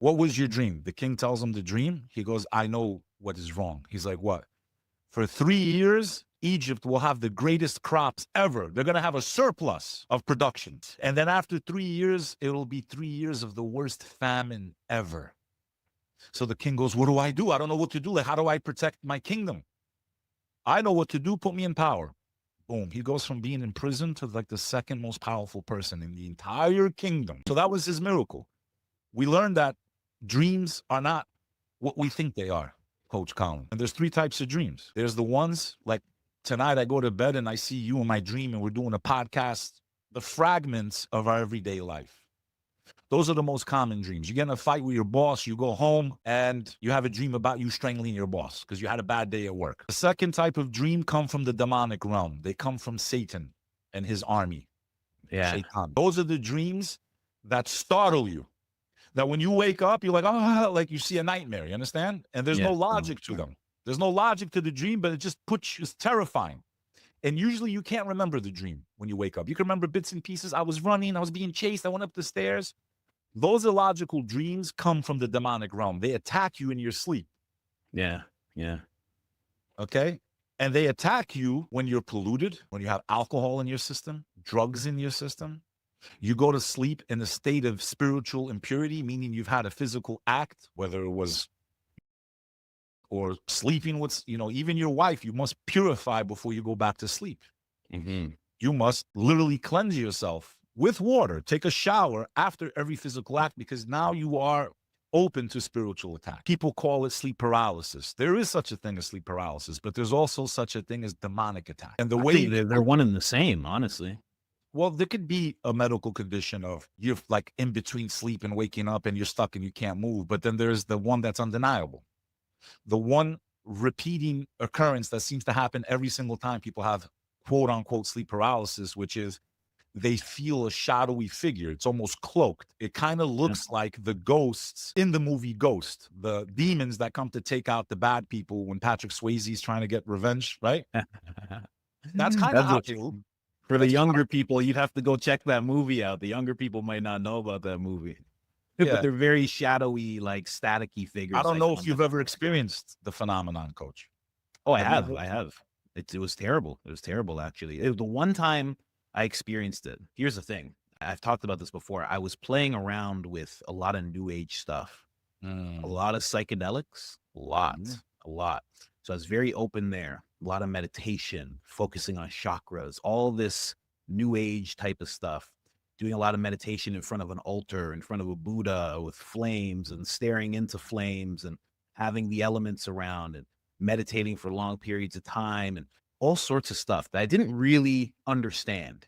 What was your dream? The king tells him the dream. He goes, I know what is wrong. He's like, what? For 3 years, Egypt will have the greatest crops ever. They're going to have a surplus of production. And then after 3 years, it'll be 3 years of the worst famine ever. So the king goes, what do? I don't know what to do. Like, how do I protect my kingdom? I know what to do. Put me in power. Boom. He goes from being in prison to like the second most powerful person in the entire kingdom. So that was his miracle. We learned that dreams are not what we think they are, Coach Colin. And there's 3 types of dreams. There's the ones like tonight I go to bed and I see you in my dream and we're doing a podcast, the fragments of our everyday life. Those are the most common dreams. You get in a fight with your boss, you go home and you have a dream about you strangling your boss because you had a bad day at work. The second type of dream come from the demonic realm. They come from Satan and his army. Yeah. Shaitan. Those are the dreams that startle you. That when you wake up, you're like, oh, like you see a nightmare, you understand? And there's no logic to them. There's no logic to the dream, but it just puts you, it's terrifying. And usually you can't remember the dream when you wake up. You can remember bits and pieces. I was running, I was being chased, I went up the stairs. Those illogical dreams come from the demonic realm. They attack you in your sleep. Yeah. Yeah. Okay? And they attack you when you're polluted, when you have alcohol in your system, drugs in your system. You go to sleep in a state of spiritual impurity, meaning you've had a physical act, whether it was or sleeping with, even your wife, you must purify before you go back to sleep. Mm-hmm. You must literally cleanse yourself with water, take a shower after every physical act, because now you are open to spiritual attack. People call it sleep paralysis. There is such a thing as sleep paralysis, but there's also such a thing as demonic attack. And the way they're one and the same, honestly. Well, there could be a medical condition of you're like in between sleep and waking up and you're stuck and you can't move. But then there's the one that's undeniable. The one repeating occurrence that seems to happen every single time people have quote unquote sleep paralysis, which is they feel a shadowy figure. It's almost cloaked. It kind of looks like the ghosts in the movie Ghost, the demons that come to take out the bad people when Patrick Swayze's trying to get revenge, right? That's kind of how it feels. For the younger people, you'd have to go check that movie out. The younger people might not know about that movie. Yeah. But they're very shadowy, like staticky figures. I don't know if you've ever experienced the phenomenon, Coach. Oh, I have. It was terrible. It was terrible, actually. The one time I experienced it, here's the thing. I've talked about this before. I was playing around with a lot of new age stuff, a lot of psychedelics, a lot. So I was very open there. A lot of meditation, focusing on chakras, all this new age type of stuff, doing a lot of meditation in front of an altar, in front of a Buddha with flames and staring into flames and having the elements around and meditating for long periods of time and all sorts of stuff that I didn't really understand.